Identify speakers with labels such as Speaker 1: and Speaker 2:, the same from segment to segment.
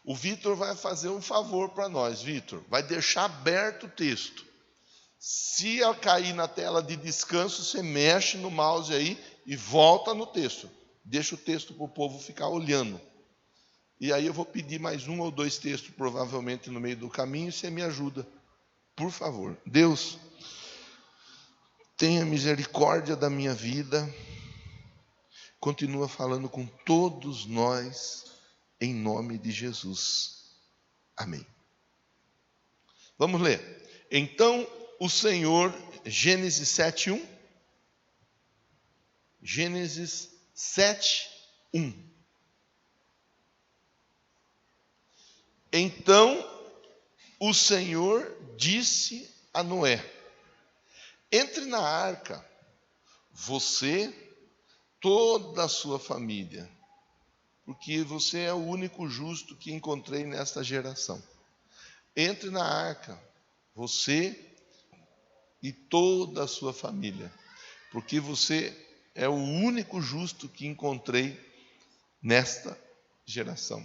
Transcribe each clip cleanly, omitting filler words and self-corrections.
Speaker 1: O Vitor vai fazer um favor para nós, Vitor. Vai deixar aberto o texto. Se ela cair na tela de descanso, você mexe no mouse aí e volta no texto. Deixa o texto para o povo ficar olhando. E aí eu vou pedir mais 1 ou 2 textos, provavelmente no meio do caminho, e você me ajuda. Por favor. Deus, tenha misericórdia da minha vida. Continua falando com todos nós, em nome de Jesus. Amém. Vamos ler. Então o Senhor, Gênesis 7:1. Gênesis 7:1. Então o Senhor disse a Noé: entre na arca, você, toda a sua família, porque você é o único justo que encontrei nesta geração. Entre na arca, você e toda a sua família, porque você é o único justo que encontrei nesta geração.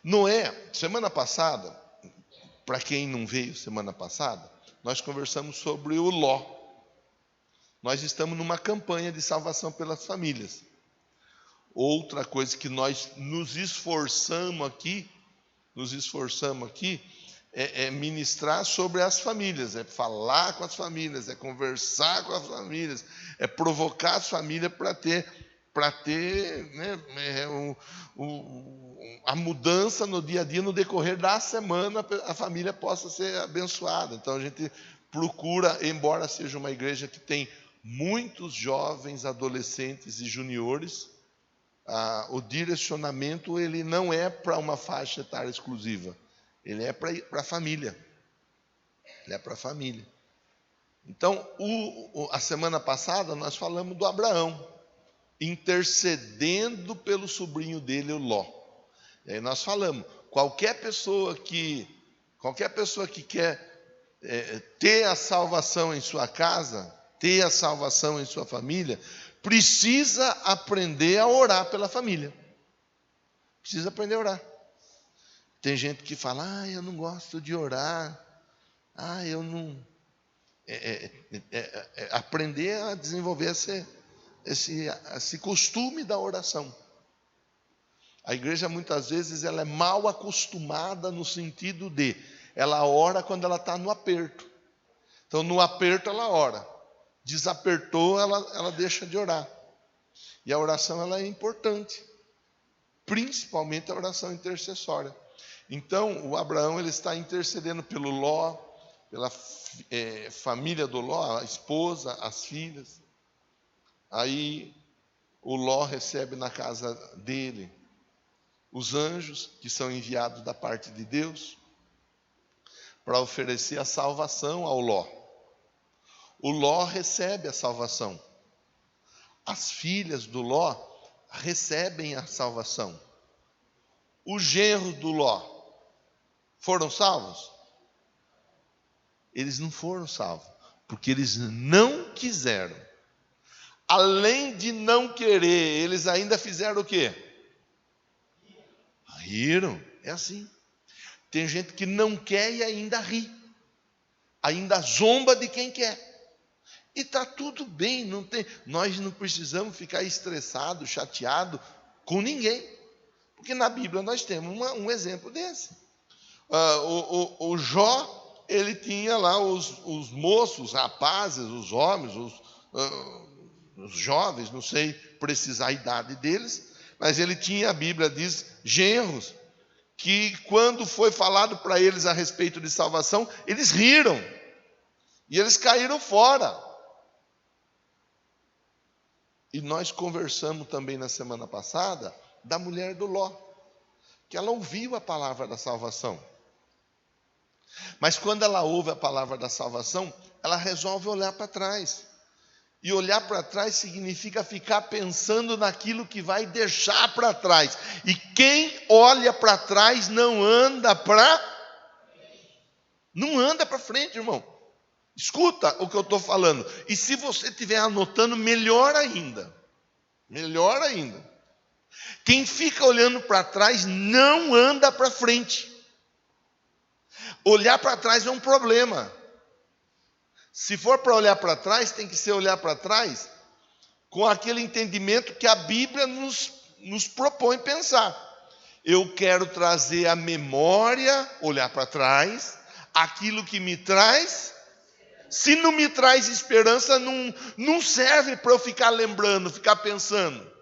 Speaker 1: Noé, semana passada, para quem não veio semana passada, nós conversamos sobre o Ló. Nós estamos numa campanha de salvação pelas famílias. Outra coisa que nós nos esforçamos aqui é ministrar sobre as famílias, é falar com as famílias, é conversar com as famílias, é provocar as famílias para ter a mudança no dia a dia, no decorrer da semana, a família possa ser abençoada. Então a gente procura, embora seja uma igreja que tem muitos jovens, adolescentes e juniores, o direcionamento ele não é para uma faixa etária exclusiva, ele é para a família. Ele é para a família. Então, a semana passada nós falamos do Abraão, intercedendo pelo sobrinho dele, o Ló. E aí nós falamos, qualquer pessoa que quer ter a salvação em sua casa, ter a salvação em sua família, precisa aprender a orar pela família. Precisa aprender a orar. Tem gente que fala, eu não gosto de orar, eu não... aprender a desenvolver esse costume da oração. A igreja muitas vezes ela é mal acostumada no sentido de ela ora quando ela está no aperto. Então no aperto ela ora, desapertou ela deixa de orar. E a oração ela é importante, principalmente a oração intercessória. Então o Abraão ele está intercedendo pelo Ló, pela família do Ló, a esposa, as filhas. Aí o Ló recebe na casa dele os anjos que são enviados da parte de Deus para oferecer a salvação ao Ló. O Ló recebe a salvação. As filhas do Ló recebem a salvação. Os genros do Ló foram salvos? Eles não foram salvos, porque eles não quiseram. Além de não querer, eles ainda fizeram o quê? Riram. É assim. Tem gente que não quer e ainda ri. Ainda zomba de quem quer. E está tudo bem. Nós não precisamos ficar estressados, chateados com ninguém. Porque na Bíblia nós temos um exemplo desse. O Jó, ele tinha lá os moços, os rapazes, os homens, os jovens, não sei precisar a idade deles, mas ele tinha, a Bíblia diz, genros, que quando foi falado para eles a respeito de salvação, eles riram, e eles caíram fora. E nós conversamos também na semana passada, da mulher do Ló, que ela ouviu a palavra da salvação. Mas quando ela ouve a palavra da salvação, ela resolve olhar para trás. E olhar para trás significa ficar pensando naquilo que vai deixar para trás. E quem olha para trás não anda para frente, irmão. Escuta o que eu estou falando. E se você estiver anotando, melhor ainda. Melhor ainda. Quem fica olhando para trás não anda para frente. Olhar para trás é um problema. Se for para olhar para trás, tem que ser olhar para trás com aquele entendimento que a Bíblia nos propõe pensar. Eu quero trazer à memória, olhar para trás, aquilo que me traz. Se não me traz esperança, não serve para eu ficar lembrando, ficar pensando.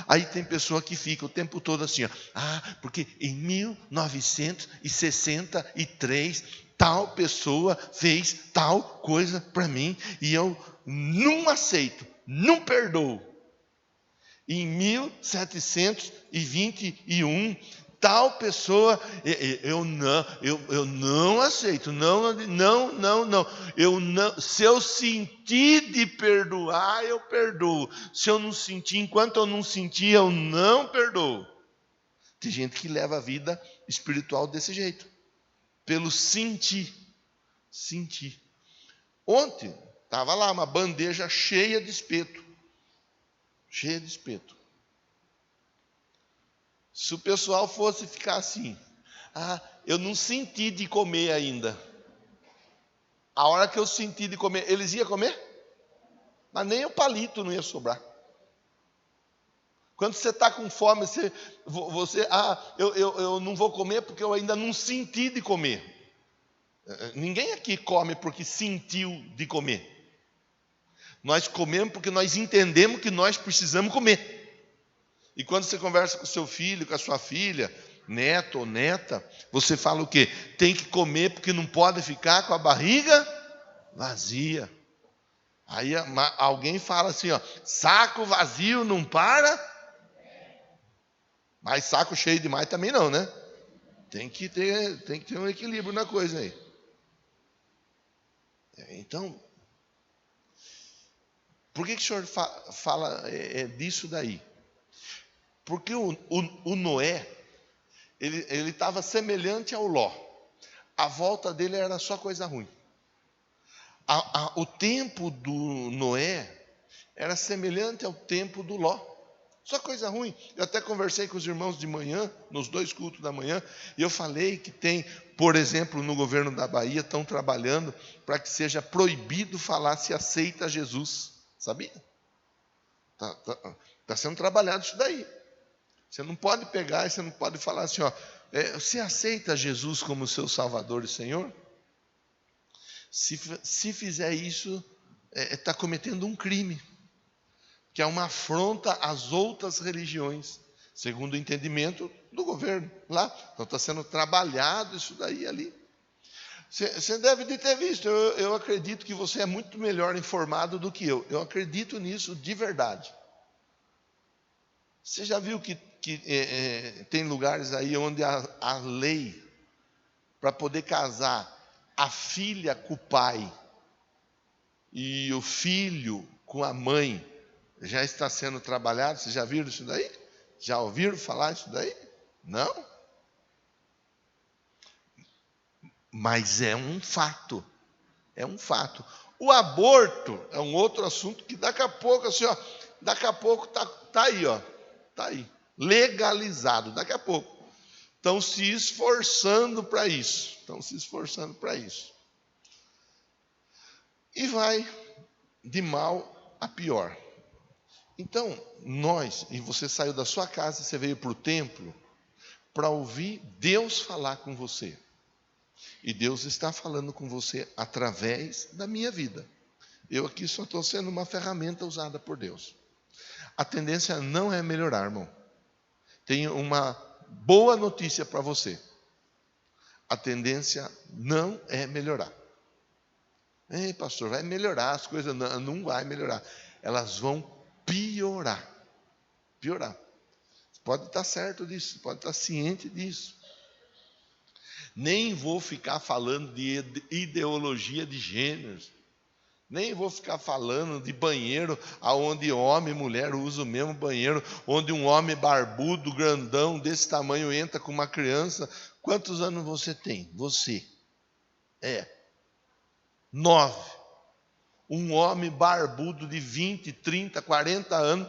Speaker 1: Aí tem pessoa que fica o tempo todo assim, ó, porque em 1963, tal pessoa fez tal coisa para mim, e eu não aceito, não perdoo. Em 1721, tal pessoa, eu não aceito, não. Se eu sentir de perdoar, eu perdoo. Se eu não sentir, enquanto eu não sentir, eu não perdoo. Tem gente que leva a vida espiritual desse jeito, pelo sentir. Ontem estava lá uma bandeja cheia de espeto. Se o pessoal fosse ficar assim, eu não senti de comer ainda. A hora que eu senti de comer, eles iam comer? Mas nem o palito não ia sobrar. Quando você está com fome, eu não vou comer porque eu ainda não senti de comer. Ninguém aqui come porque sentiu de comer. Nós comemos porque nós entendemos que nós precisamos comer. E quando você conversa com o seu filho, com a sua filha, neto ou neta, você fala o quê? Tem que comer porque não pode ficar com a barriga vazia. Aí alguém fala assim, ó, saco vazio não para, mas saco cheio demais também não, né? Tem que ter um equilíbrio na coisa aí. Então, por que o senhor fala disso daí? Porque o Noé, ele estava semelhante ao Ló. A volta dele era só coisa ruim. O tempo do Noé era semelhante ao tempo do Ló. Só coisa ruim. Eu até conversei com os irmãos de manhã, nos 2 cultos da manhã, e eu falei que tem, por exemplo, no governo da Bahia, estão trabalhando para que seja proibido falar se aceita Jesus. Sabia? Está sendo trabalhado isso daí. Você não pode pegar e você não pode falar assim, ó, você aceita Jesus como seu Salvador e Senhor? Se fizer isso, está cometendo um crime, que é uma afronta às outras religiões, segundo o entendimento do governo lá. Então está sendo trabalhado isso daí ali. Você deve de ter visto, eu acredito que você é muito melhor informado do que eu. Eu acredito nisso de verdade. Você já viu que tem lugares aí onde a lei, para poder casar a filha com o pai e o filho com a mãe, já está sendo trabalhado? Vocês já viram isso daí? Já ouviram falar isso daí? Não? Mas é um fato. É um fato. O aborto é um outro assunto que daqui a pouco, assim, ó, tá aí, ó. Tá aí. Legalizado, daqui a pouco. Estão se esforçando para isso. E vai de mal a pior. Então, e você saiu da sua casa, você veio para o templo para ouvir Deus falar com você. E Deus está falando com você através da minha vida. Eu aqui só estou sendo uma ferramenta usada por Deus. A tendência não é melhorar, irmão. Tenho uma boa notícia para você. A tendência não é melhorar. Ei, pastor, vai melhorar as coisas? Não vai melhorar. Elas vão piorar. Você pode estar certo disso, pode estar ciente disso. Nem vou ficar falando de ideologia de gêneros. Nem vou ficar falando de banheiro onde homem e mulher usam o mesmo banheiro, onde um homem barbudo, grandão, desse tamanho, entra com uma criança. Quantos anos você tem? Você. 9. Um homem barbudo de 20, 30, 40 anos.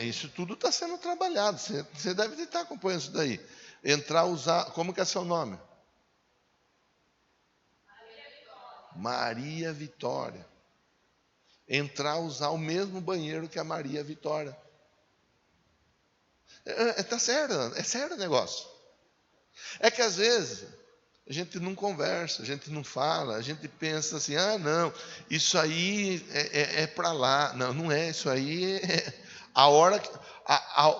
Speaker 1: Isso tudo está sendo trabalhado. Você deve estar acompanhando isso daí. Entrar, usar. Como que é seu nome? Maria Vitória. Entrar, usar o mesmo banheiro que a Maria Vitória. Tá sério, é sério o negócio. É que às vezes a gente não conversa, a gente não fala, a gente pensa assim, não, isso aí é para lá. Não, não é, isso aí a hora que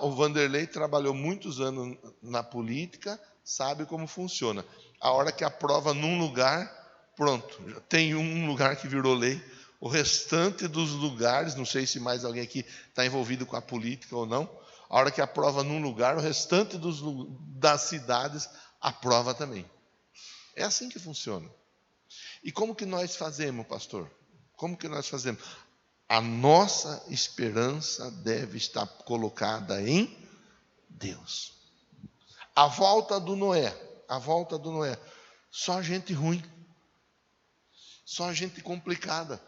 Speaker 1: o Vanderlei trabalhou muitos anos na política, sabe como funciona. A hora que aprova num lugar, pronto, tem um lugar que virou lei. O restante dos lugares, não sei se mais alguém aqui está envolvido com a política ou não, a hora que aprova num lugar, o restante das cidades aprova também. É assim que funciona. E como que nós fazemos, pastor? Como que nós fazemos? A nossa esperança deve estar colocada em Deus. A volta do Noé, só gente ruim, só gente complicada,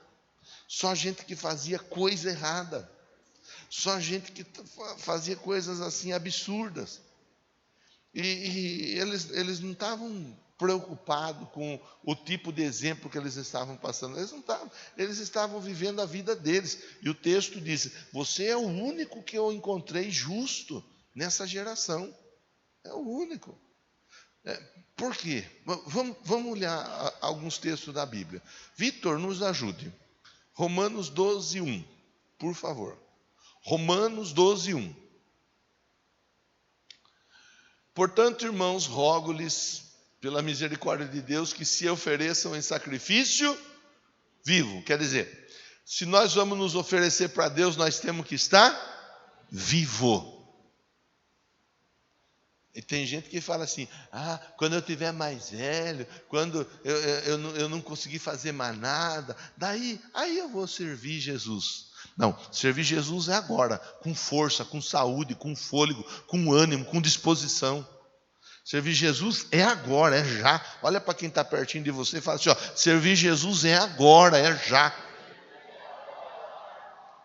Speaker 1: só gente que fazia coisa errada, só gente que fazia coisas assim absurdas. E eles não estavam preocupados com o tipo de exemplo que eles estavam passando. Eles não estavam, eles estavam vivendo a vida deles. E o texto diz: você é o único que eu encontrei justo nessa geração. É o único. Por quê? Vamos olhar alguns textos da Bíblia. Vitor, nos ajude. Romanos 12, 1, por favor. Romanos 12, 1. Portanto, irmãos, rogo-lhes, pela misericórdia de Deus, que se ofereçam em sacrifício vivo. Quer dizer, se nós vamos nos oferecer para Deus, nós temos que estar vivo. E tem gente que fala assim, quando eu tiver mais velho, quando eu não conseguir fazer mais nada, aí eu vou servir Jesus. Não, servir Jesus é agora, com força, com saúde, com fôlego, com ânimo, com disposição. Servir Jesus é agora, é já. Olha para quem está pertinho de você e fala assim, servir Jesus é agora, é já.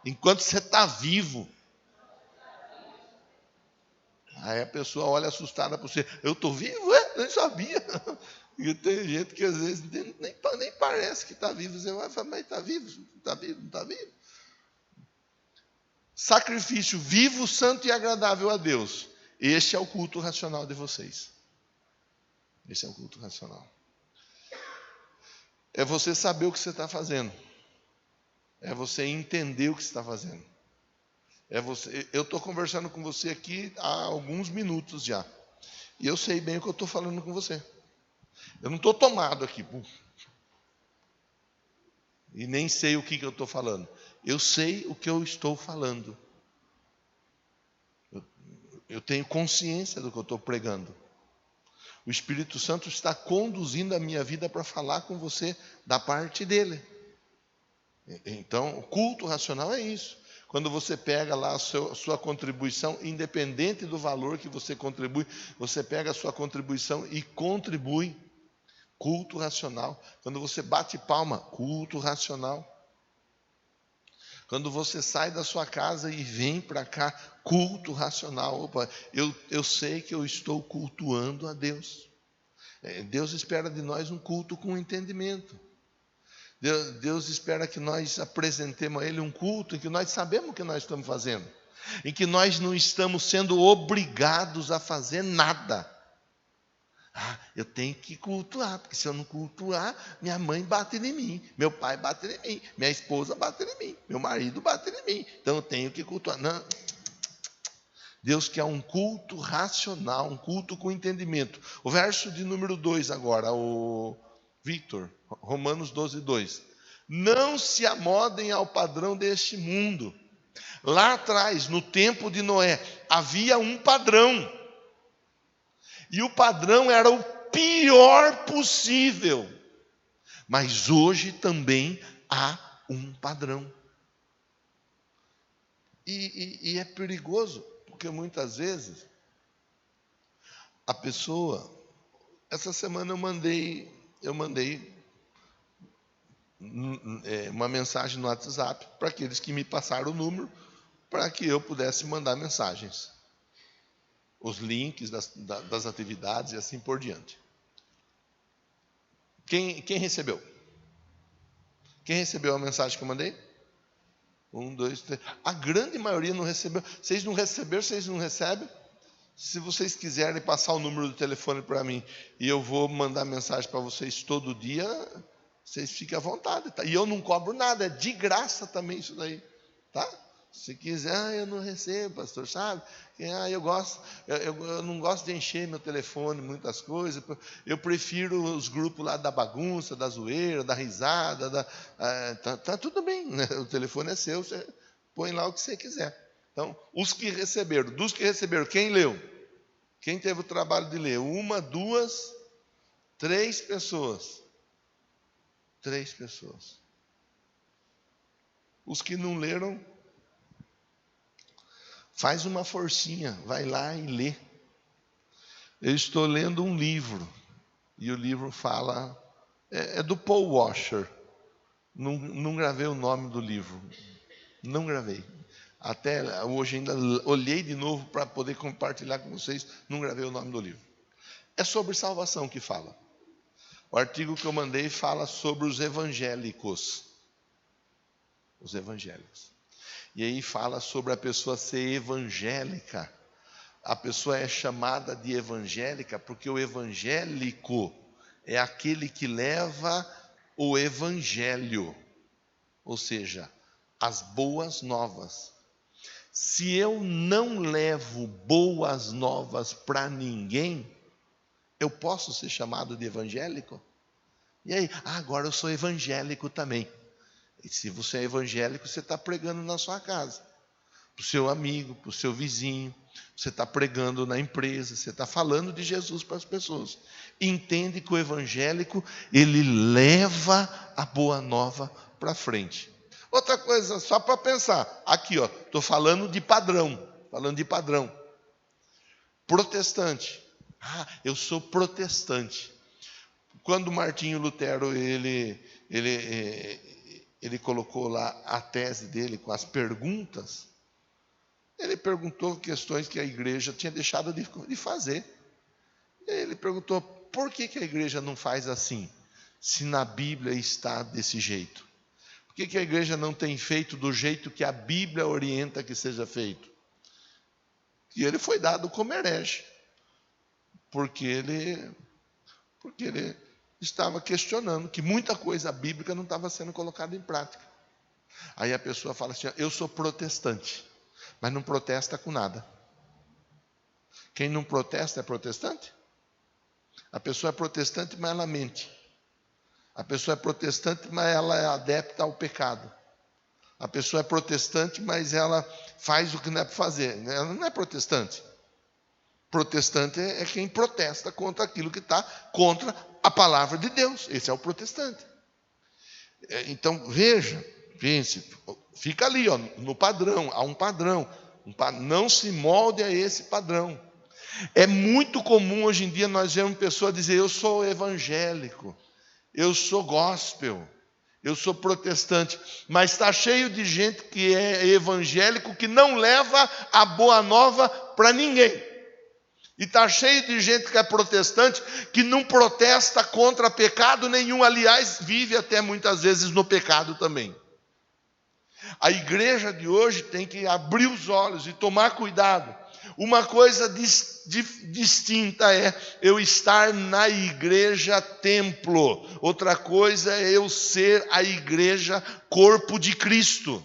Speaker 1: Enquanto você está vivo. Aí a pessoa olha assustada para você, eu estou vivo? Nem sabia. E tem gente que às vezes nem parece que está vivo. Você vai falar, mas está vivo? Está vivo? Não está vivo? Sacrifício vivo, santo e agradável a Deus. Este é o culto racional de vocês. Esse é o culto racional. É você saber o que você está fazendo. É você entender o que você está fazendo. Eu estou conversando com você aqui há alguns minutos já. E eu sei bem o que eu estou falando com você. Eu não estou tomado aqui. E nem sei o que eu estou falando. Eu sei o que eu estou falando. Eu tenho consciência do que eu estou pregando. O Espírito Santo está conduzindo a minha vida para falar com você da parte dele. Então, o culto racional é isso. Quando você pega lá a sua contribuição, independente do valor que você contribui, você pega a sua contribuição e contribui. Culto racional. Quando você bate palma, culto racional. Quando você sai da sua casa e vem para cá, culto racional. Opa, eu sei que eu estou cultuando a Deus. Deus espera de nós um culto com entendimento. Deus espera que nós apresentemos a Ele um culto em que nós sabemos o que nós estamos fazendo. Em que nós não estamos sendo obrigados a fazer nada. Eu tenho que cultuar, porque se eu não cultuar, minha mãe bate em mim, meu pai bate em mim, minha esposa bate em mim, meu marido bate em mim, então eu tenho que cultuar. Não. Deus quer um culto racional, um culto com entendimento. O verso de número 2 agora, o Victor, Romanos 12, 2. Não se amodem ao padrão deste mundo. Lá atrás, no tempo de Noé, havia um padrão. E o padrão era o pior possível. Mas hoje também há um padrão. E é perigoso, porque muitas vezes a pessoa... Essa semana eu mandei uma mensagem no WhatsApp para aqueles que me passaram o número, para que eu pudesse mandar mensagens, os links das atividades e assim por diante. Quem recebeu? Quem recebeu a mensagem que eu mandei? 1, 2, 3. A grande maioria não recebeu. Vocês não receberam, vocês não recebem? Se vocês quiserem passar o número do telefone para mim e eu vou mandar mensagem para vocês todo dia, vocês fiquem à vontade, tá? E eu não cobro nada, é de graça também isso daí, tá? Se quiser, eu não recebo, pastor, sabe? Eu não gosto de encher meu telefone, muitas coisas. Eu prefiro os grupos lá da bagunça, da zoeira, da risada. Tá tudo bem, né? O telefone é seu, você põe lá o que você quiser. Então, dos que receberam, quem leu? Quem teve o trabalho de ler? 1, 2, 3 pessoas. 3 pessoas. Os que não leram, faz uma forcinha, vai lá e lê. Eu estou lendo um livro, e o livro fala, é do Paul Washer. Não gravei o nome do livro, não gravei. Até hoje ainda olhei de novo para poder compartilhar com vocês, não gravei o nome do livro. É sobre salvação que fala. O artigo que eu mandei fala sobre os evangélicos. Os evangélicos. E aí fala sobre a pessoa ser evangélica. A pessoa é chamada de evangélica porque o evangélico é aquele que leva o evangelho, ou seja, as boas novas. Se eu não levo boas novas para ninguém, eu posso ser chamado de evangélico? E aí, agora eu sou evangélico também. E se você é evangélico, você está pregando na sua casa, para o seu amigo, para o seu vizinho, você está pregando na empresa, você está falando de Jesus para as pessoas. Entende que o evangélico, ele leva a boa nova para frente. Outra coisa, só para pensar, aqui, estou falando de padrão, Protestante. Eu sou protestante. Quando Martinho Lutero, ele colocou lá a tese dele com as perguntas, ele perguntou questões que a igreja tinha deixado de fazer. Ele perguntou, por que a igreja não faz assim, se na Bíblia está desse jeito? Por que a igreja não tem feito do jeito que a Bíblia orienta que seja feito? E ele foi dado como herege, porque ele estava questionando que muita coisa bíblica não estava sendo colocada em prática. Aí a pessoa fala assim, eu sou protestante, mas não protesta com nada. Quem não protesta é protestante? A pessoa é protestante, mas ela mente. A pessoa é protestante, mas ela é adepta ao pecado. A pessoa é protestante, mas ela faz o que não é para fazer. Ela não é protestante. Protestante é quem protesta contra aquilo que está contra a palavra de Deus. Esse é o protestante. Então, veja, pense, fica ali, no padrão. Há um padrão. Não se molde a esse padrão. É muito comum hoje em dia nós vermos pessoas dizer, eu sou evangélico, eu sou gospel, eu sou protestante, mas está cheio de gente que é evangélico que não leva a boa nova para ninguém. E está cheio de gente que é protestante que não protesta contra pecado nenhum, aliás, vive até muitas vezes no pecado também. A igreja de hoje tem que abrir os olhos e tomar cuidado. Uma coisa distinta é eu estar na igreja templo. Outra coisa é eu ser a igreja corpo de Cristo.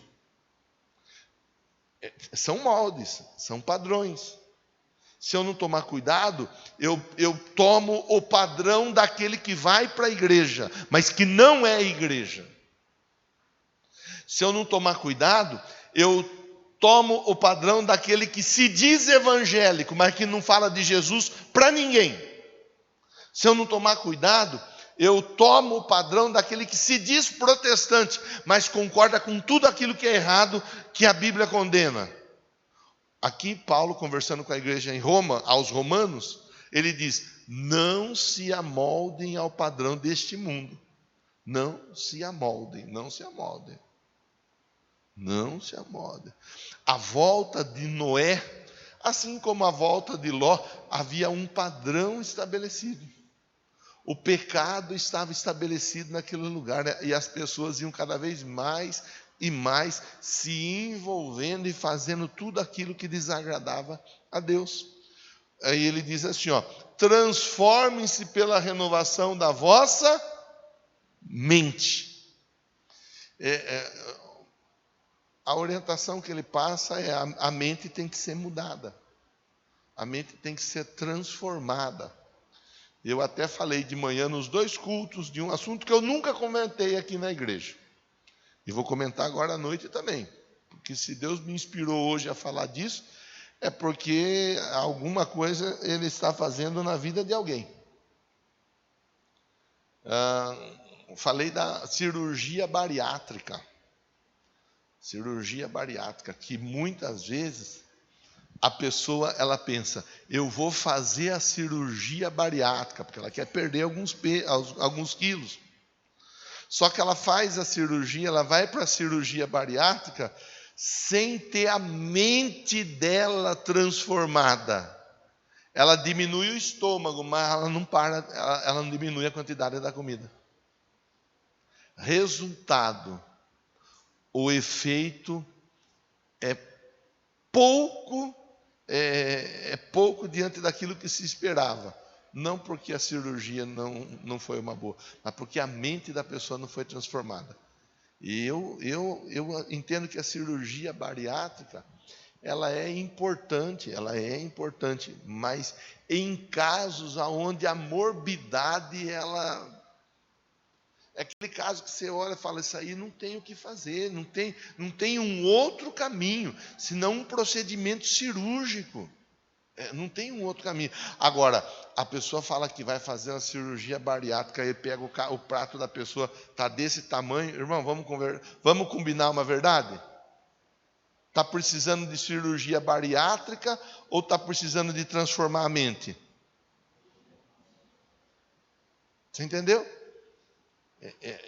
Speaker 1: São moldes, são padrões. Se eu não tomar cuidado, eu tomo o padrão daquele que vai para a igreja, mas que não é a igreja. Se eu não tomar cuidado, eu tomo o padrão daquele que se diz evangélico, mas que não fala de Jesus para ninguém. Se eu não tomar cuidado, eu tomo o padrão daquele que se diz protestante, mas concorda com tudo aquilo que é errado, que a Bíblia condena. Aqui, Paulo, conversando com a igreja em Roma, aos romanos, ele diz, não se amoldem ao padrão deste mundo, Não se amoldem, não se amoldem. Não se amoldem. A volta de Noé, assim como a volta de Ló, havia um padrão estabelecido. O pecado estava estabelecido naquele lugar, né? E as pessoas iam cada vez mais e mais se envolvendo e fazendo tudo aquilo que desagradava a Deus. Aí ele diz assim, ó: transformem-se pela renovação da vossa mente. A orientação que ele passa é a mente tem que ser mudada. A mente tem que ser transformada. Eu até falei de manhã nos 2 cultos de um assunto que eu nunca comentei aqui na igreja. E vou comentar agora à noite também. Porque se Deus me inspirou hoje a falar disso, é porque alguma coisa Ele está fazendo na vida de alguém. Falei da cirurgia bariátrica. Cirurgia bariátrica, que muitas vezes a pessoa, ela pensa, eu vou fazer a cirurgia bariátrica, porque ela quer perder alguns quilos. Só que ela faz a cirurgia, ela vai para a cirurgia bariátrica sem ter a mente dela transformada. Ela diminui o estômago, mas ela não diminui a quantidade da comida. Resultado, o efeito é pouco diante daquilo que se esperava. Não porque a cirurgia não foi uma boa, mas porque a mente da pessoa não foi transformada. E eu entendo que a cirurgia bariátrica, ela é importante, mas em casos onde a morbidade, é aquele caso que você olha e fala, isso aí não tem o que fazer, não tem um outro caminho, senão um procedimento cirúrgico. Não tem um outro caminho. Agora, a pessoa fala que vai fazer uma cirurgia bariátrica, e pega o prato da pessoa, está desse tamanho, irmão, vamos combinar uma verdade? Está precisando de cirurgia bariátrica ou está precisando de transformar a mente? Você entendeu?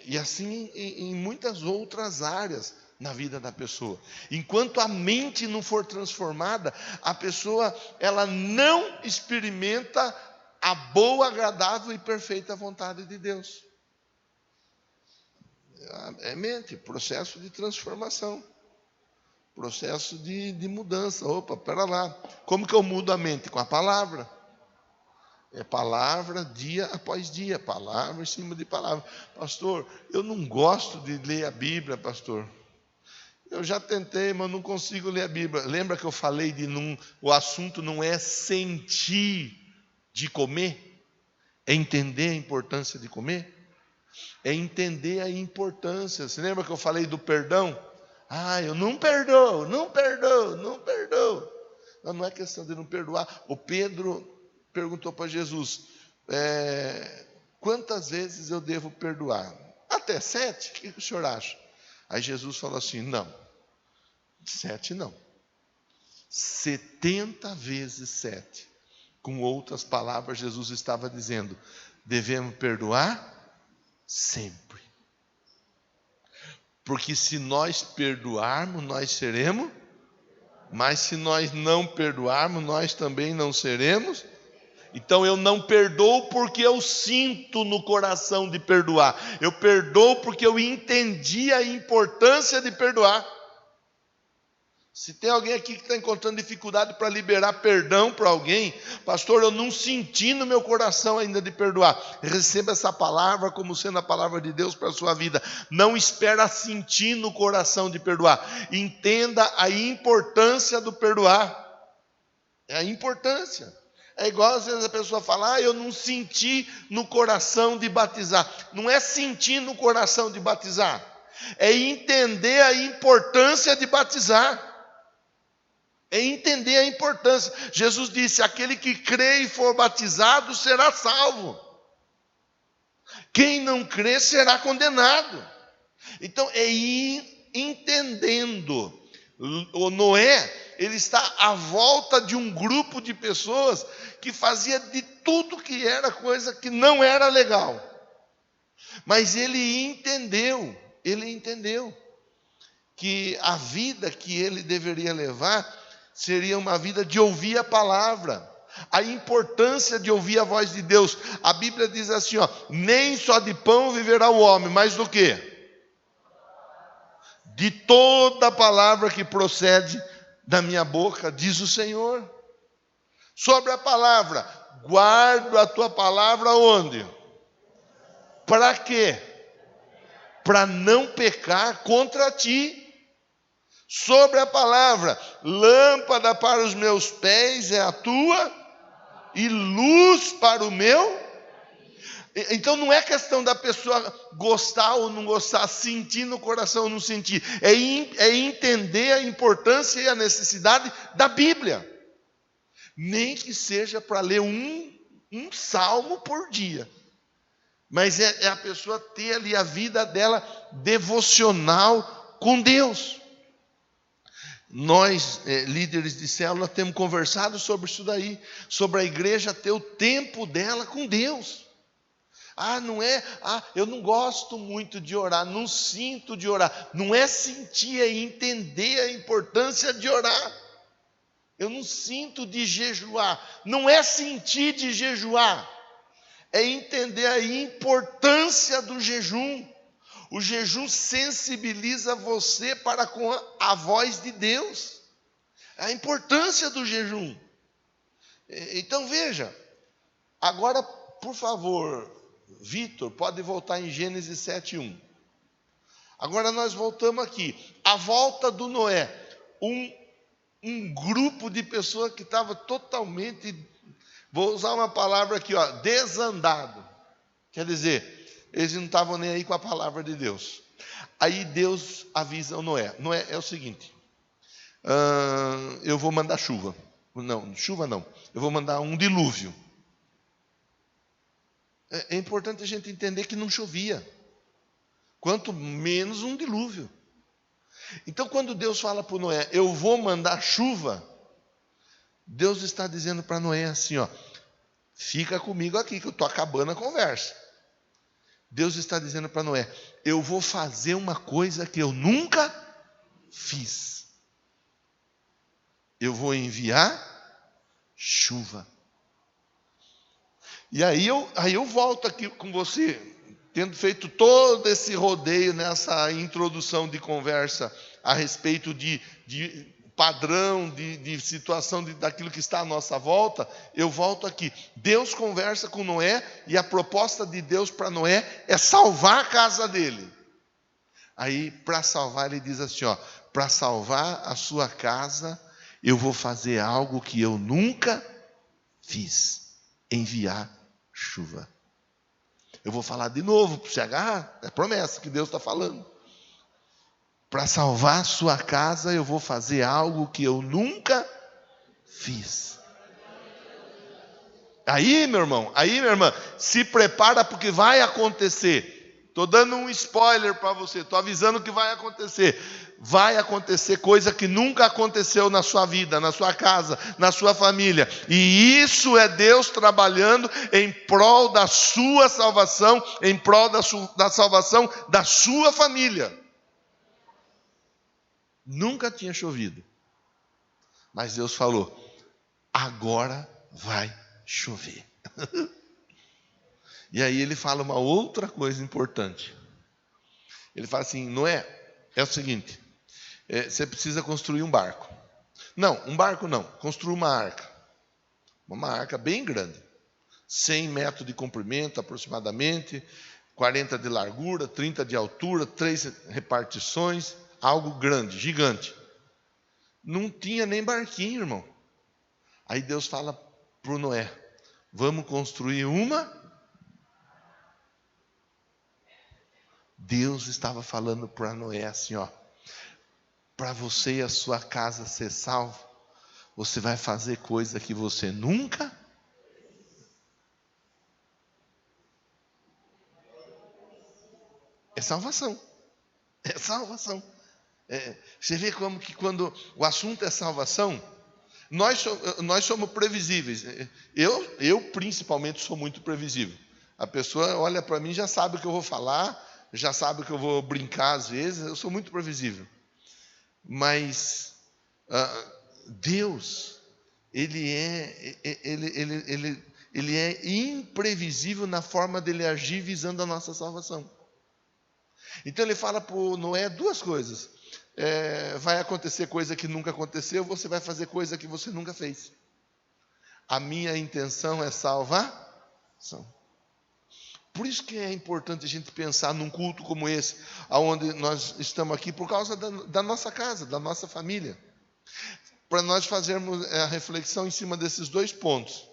Speaker 1: E assim em muitas outras áreas na vida da pessoa. Enquanto a mente não for transformada, a pessoa, ela não experimenta a boa, agradável e perfeita vontade de Deus. É mente, processo de transformação, processo de mudança. Opa, pera lá, como que eu mudo a mente? Com a palavra. É palavra dia após dia, palavra em cima de palavra. Pastor, eu não gosto de ler a Bíblia, pastor. Eu já tentei, mas não consigo ler a Bíblia. Lembra que eu falei o assunto não é sentir de comer? É entender a importância de comer? É entender a importância. Você lembra que eu falei do perdão? Eu não perdoo. Não é questão de não perdoar. O Pedro perguntou para Jesus, quantas vezes eu devo perdoar? Até 7? O que o senhor acha? Aí Jesus falou assim, não, 7 não, 70 vezes 7. Com outras palavras, Jesus estava dizendo, devemos perdoar sempre. Porque se nós perdoarmos, nós seremos, mas se nós não perdoarmos, nós também não seremos. Então eu não perdoo porque eu sinto no coração de perdoar. Eu perdoo porque eu entendi a importância de perdoar. Se tem alguém aqui que está encontrando dificuldade para liberar perdão para alguém, pastor, eu não senti no meu coração ainda de perdoar. Receba essa palavra como sendo a palavra de Deus para a sua vida. Não espera sentir no coração de perdoar. Entenda a importância do perdoar. É a importância. É igual às vezes a pessoa fala, eu não senti no coração de batizar. Não é sentir no coração de batizar. É entender a importância de batizar. É entender a importância. Jesus disse, aquele que crê e for batizado será salvo. Quem não crê será condenado. Então é ir entendendo. O Noé, ele está à volta de um grupo de pessoas que fazia de tudo que era coisa que não era legal. Mas ele entendeu que a vida que ele deveria levar seria uma vida de ouvir a palavra, a importância de ouvir a voz de Deus. A Bíblia diz assim, nem só de pão viverá o homem, mas do quê? De toda a palavra que procede da minha boca, diz o Senhor. Sobre a palavra, guardo a tua palavra onde? Para quê? Para não pecar contra ti. Sobre a palavra, lâmpada para os meus pés é a tua e luz para o meu. Então não é questão da pessoa gostar ou não gostar, sentir no coração ou não sentir. É entender a importância e a necessidade da Bíblia. Nem que seja para ler um salmo por dia. Mas é a pessoa ter ali a vida dela devocional com Deus. Nós, líderes de célula, temos conversado sobre isso daí, sobre a igreja ter o tempo dela com Deus. Eu não gosto muito de orar, não sinto de orar. Não é sentir, é entender a importância de orar. Eu não sinto de jejuar, não é sentir de jejuar, é entender a importância do jejum. O jejum sensibiliza você para com a voz de Deus, a importância do jejum. Então veja, agora por favor, Vitor, pode voltar em Gênesis 7:1. Agora nós voltamos aqui, a volta do Noé, um grupo de pessoas que estava totalmente, vou usar uma palavra aqui, desandado. Quer dizer, eles não estavam nem aí com a palavra de Deus. Aí Deus avisa o Noé. Noé, é o seguinte, eu vou mandar chuva. Não, chuva não. Eu vou mandar um dilúvio. É importante a gente entender que não chovia. Quanto menos um dilúvio. Então quando Deus fala para o Noé, eu vou mandar chuva, Deus está dizendo para Noé assim, fica comigo aqui que eu estou acabando a conversa. Deus está dizendo para Noé, eu vou fazer uma coisa que eu nunca fiz. Eu vou enviar chuva. E aí eu volto aqui com você, tendo feito todo esse rodeio nessa introdução de conversa a respeito de padrão, de situação daquilo que está à nossa volta, eu volto aqui. Deus conversa com Noé e a proposta de Deus para Noé é salvar a casa dele. Aí, para salvar, ele diz assim, para salvar a sua casa, eu vou fazer algo que eu nunca fiz, enviar chuva. Eu vou falar de novo para você agarrar, é promessa que Deus está falando. Para salvar a sua casa, eu vou fazer algo que eu nunca fiz. Aí, meu irmão, aí, minha irmã, se prepara porque vai acontecer. Estou dando um spoiler para você, estou avisando que vai acontecer. Vai acontecer coisa que nunca aconteceu na sua vida, na sua casa, na sua família. E isso é Deus trabalhando em prol da sua salvação, em prol da salvação da sua família. Nunca tinha chovido. Mas Deus falou, agora vai chover. E aí ele fala uma outra coisa importante. Ele fala assim, Noé, é o seguinte, você precisa construir um barco. Não, um barco não, construa uma arca. Uma arca bem grande. 100 metros de comprimento aproximadamente, 40 de largura, 30 de altura, 3 repartições, algo grande, gigante. Não tinha nem barquinho, irmão. Aí Deus fala para o Noé, vamos construir uma. Deus estava falando para Noé assim, para você e a sua casa ser salvo, você vai fazer coisa que você nunca. É salvação. É salvação. Você vê como que quando o assunto é salvação, nós somos previsíveis. Eu principalmente sou muito previsível. A pessoa olha para mim, já sabe o que eu vou falar, já sabe o que eu vou brincar às vezes. Eu sou muito previsível. Mas Deus, ele é imprevisível na forma dele agir visando a nossa salvação. Então ele fala para Noé duas coisas. Vai acontecer coisa que nunca aconteceu, você vai fazer coisa que você nunca fez. A minha intenção é salvação. Por isso que é importante a gente pensar num culto como esse, onde nós estamos aqui por causa da nossa casa, da nossa família. Para nós fazermos a reflexão em cima desses dois pontos.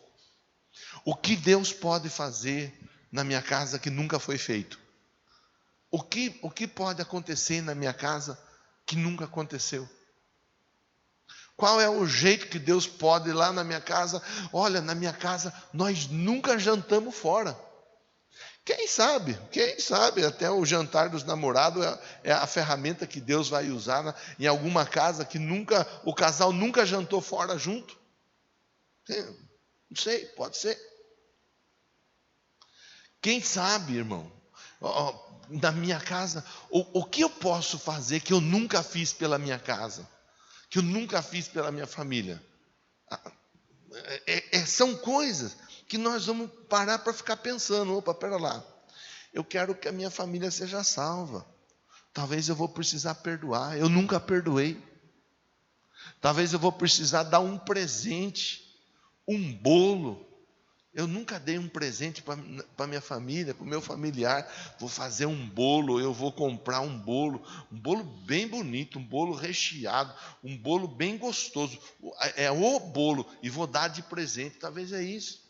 Speaker 1: O que Deus pode fazer na minha casa que nunca foi feito? O que pode acontecer na minha casa que nunca aconteceu? Qual é o jeito que Deus pode ir lá na minha casa? Olha, na minha casa nós nunca jantamos fora. Quem sabe até o jantar dos namorados é a ferramenta que Deus vai usar em alguma casa que o casal nunca jantou fora junto. Não sei, pode ser. Quem sabe, irmão, na minha casa, o que eu posso fazer que eu nunca fiz pela minha casa, que eu nunca fiz pela minha família? São coisas que nós vamos parar para ficar pensando. Opa, pera lá, eu quero que a minha família seja salva. Talvez eu vou precisar perdoar, eu nunca perdoei. Talvez eu vou precisar dar um presente, um bolo. Eu nunca dei um presente para minha família, para o meu familiar. Vou fazer um bolo, eu vou comprar um bolo bem bonito, um bolo recheado, um bolo bem gostoso. É o bolo, e vou dar de presente. Talvez é isso.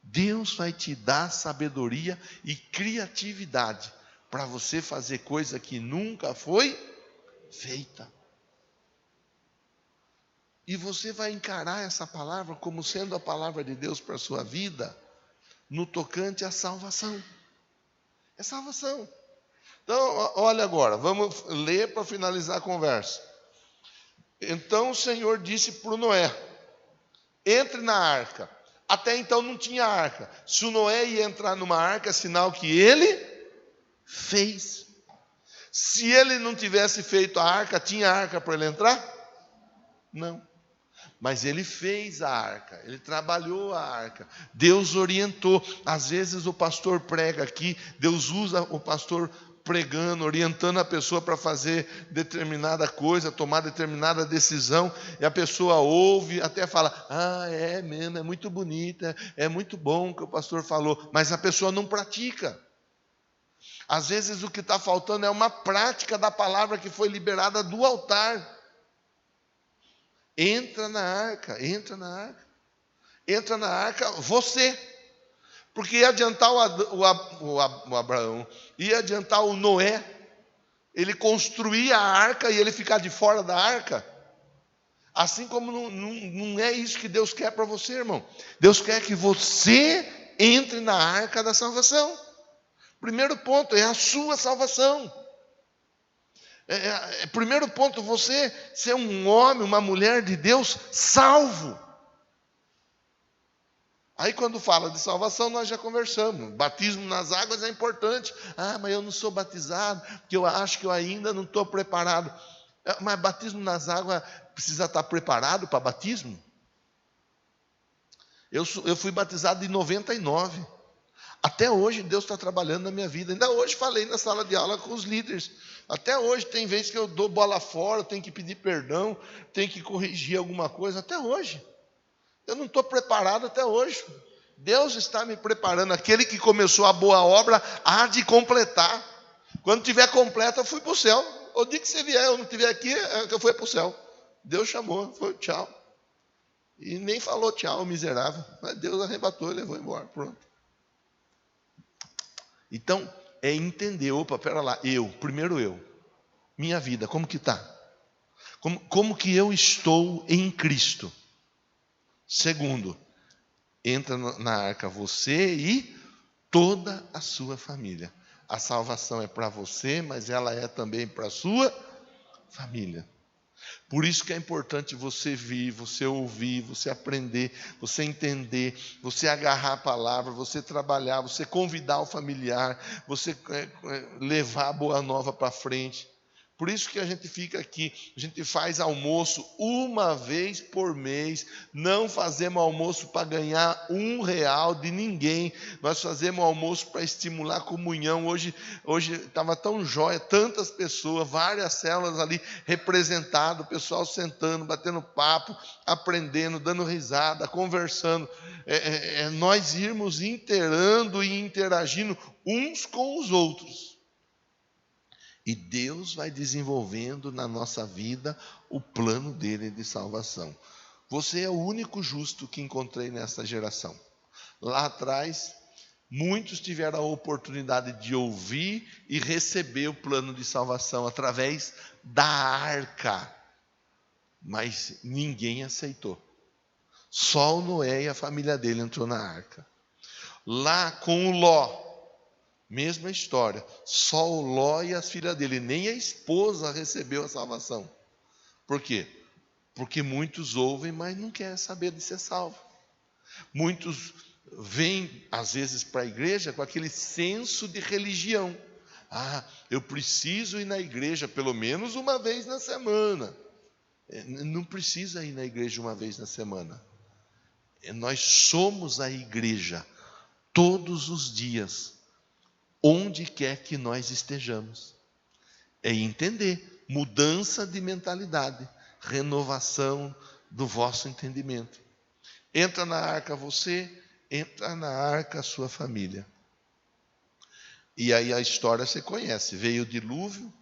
Speaker 1: Deus vai te dar sabedoria e criatividade para você fazer coisa que nunca foi feita. E você vai encarar essa palavra como sendo a palavra de Deus para a sua vida, no tocante à salvação. É salvação. Então, olha agora, vamos ler para finalizar a conversa. Então o Senhor disse para o Noé: entre na arca. Até então não tinha arca. Se o Noé ia entrar numa arca, é sinal que ele fez. Se ele não tivesse feito a arca, tinha arca para ele entrar? Não. Mas ele fez a arca, ele trabalhou a arca, Deus orientou. Às vezes o pastor prega aqui, Deus usa o pastor pregando, orientando a pessoa para fazer determinada coisa, tomar determinada decisão, e a pessoa ouve, até fala: é mesmo, é muito bonita, é muito bom o que o pastor falou, mas a pessoa não pratica. Às vezes o que está faltando é uma prática da palavra que foi liberada do altar. Entra na arca você, porque ia adiantar o Abraão, ia adiantar o Noé, ele construir a arca e ele ficar de fora da arca. Assim como não é isso que Deus quer para você, irmão. Deus quer que você entre na arca da salvação. Primeiro ponto é a sua salvação. Primeiro ponto, você ser um homem, uma mulher de Deus salvo. Aí quando fala de salvação, nós já conversamos. Batismo nas águas é importante. Mas eu não sou batizado, porque eu acho que eu ainda não estou preparado. Mas batismo nas águas precisa estar preparado para batismo? Eu fui batizado em 99. Até hoje Deus está trabalhando na minha vida. Ainda hoje falei na sala de aula com os líderes. Até hoje tem vezes que eu dou bola fora, tenho que pedir perdão, tenho que corrigir alguma coisa. Até hoje. Eu não estou preparado até hoje. Deus está me preparando. Aquele que começou a boa obra há de completar. Quando tiver completa, eu fui para o céu. O dia que você vier, eu não estiver aqui, eu fui para o céu. Deus chamou, foi tchau. E nem falou tchau, miserável. Mas Deus arrebatou e levou embora. Pronto. Então, é entender, pera lá, primeiro eu, minha vida, como que está? Como que eu estou em Cristo? Segundo, entra na arca você e toda a sua família. A salvação é para você, mas ela é também para a sua família. Por isso que é importante você vir, você ouvir, você aprender, você entender, você agarrar a palavra, você trabalhar, você convidar o familiar, você levar a boa nova para frente. Por isso que a gente fica aqui, a gente faz almoço uma vez por mês, não fazemos almoço para ganhar R$1 de ninguém, nós fazemos almoço para estimular a comunhão. Hoje estava tão jóia, tantas pessoas, várias células ali representadas, o pessoal sentando, batendo papo, aprendendo, dando risada, conversando, nós irmos inteirando e interagindo uns com os outros. E Deus vai desenvolvendo na nossa vida o plano dele de salvação. Você é o único justo que encontrei nessa geração. Lá atrás, muitos tiveram a oportunidade de ouvir e receber o plano de salvação através da arca. Mas ninguém aceitou. Só o Noé e a família dele entrou na arca. Lá com o Ló, mesma história, só o Ló e as filhas dele, nem a esposa recebeu a salvação. Por quê? Porque muitos ouvem, mas não querem saber de ser salvo. Muitos vêm, às vezes, para a igreja com aquele senso de religião. Eu preciso ir na igreja pelo menos uma vez na semana. Não precisa ir na igreja uma vez na semana. Nós somos a igreja todos os dias, onde quer que nós estejamos. É entender, mudança de mentalidade, renovação do vosso entendimento. Entra na arca você, entra na arca a sua família. E aí a história você conhece, veio o dilúvio,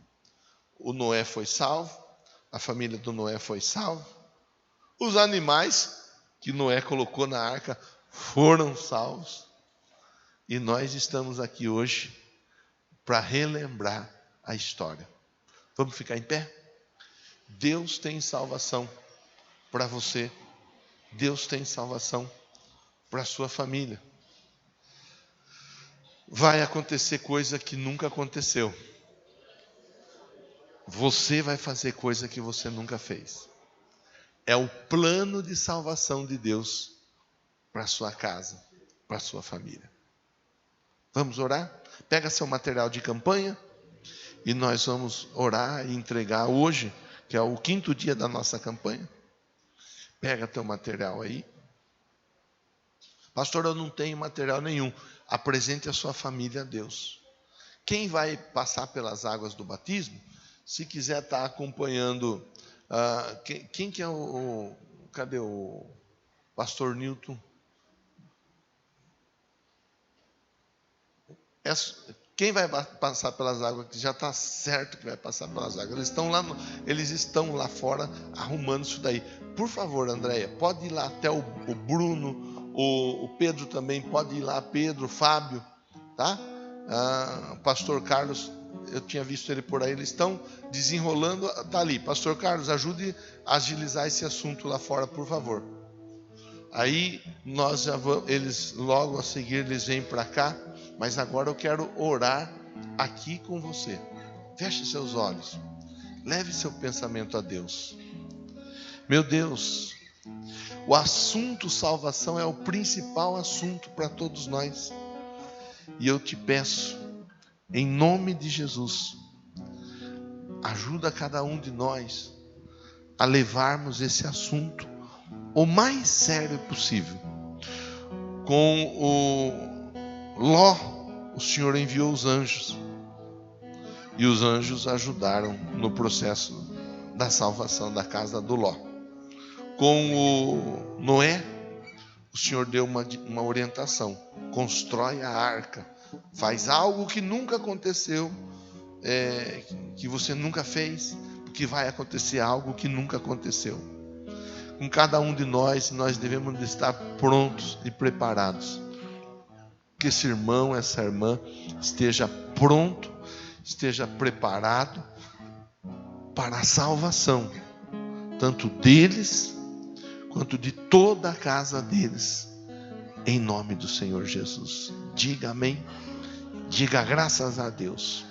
Speaker 1: o Noé foi salvo, a família do Noé foi salva, os animais que Noé colocou na arca foram salvos. E nós estamos aqui hoje para relembrar a história. Vamos ficar em pé? Deus tem salvação para você. Deus tem salvação para a sua família. Vai acontecer coisa que nunca aconteceu. Você vai fazer coisa que você nunca fez. É o plano de salvação de Deus para a sua casa, para a sua família. Vamos orar? Pega seu material de campanha e nós vamos orar e entregar hoje, que é o 5º dia da nossa campanha. Pega teu material aí. Pastor, eu não tenho material nenhum. Apresente a sua família a Deus. Quem vai passar pelas águas do batismo, se quiser estar acompanhando, quem que é cadê o pastor Newton? Quem vai passar pelas águas, que já está certo que vai passar pelas águas, eles estão lá fora arrumando isso daí. Por favor, Andréia, pode ir lá até o Bruno, o Pedro também, pode ir lá, Pedro, Fábio, tá? Pastor Carlos, eu tinha visto ele por aí, eles estão desenrolando, tá ali. Pastor Carlos, ajude a agilizar esse assunto lá fora, por favor. Aí nós já vamos, eles logo a seguir eles vêm para cá, mas agora eu quero orar aqui com você. Feche seus olhos, leve seu pensamento a Deus. Meu Deus, o assunto salvação é o principal assunto para todos nós. E eu te peço, em nome de Jesus, ajuda cada um de nós a levarmos esse assunto o mais sério possível. Com o Ló, o Senhor enviou os anjos, e os anjos ajudaram no processo da salvação da casa do Ló. Com o Noé, o Senhor deu uma orientação: constrói a arca, faz algo que nunca aconteceu, que você nunca fez, porque vai acontecer algo que nunca aconteceu. Com cada um de nós devemos estar prontos e preparados. Que esse irmão, essa irmã esteja pronto, esteja preparado para a salvação, tanto deles quanto de toda a casa deles, em nome do Senhor Jesus. Diga amém, diga graças a Deus.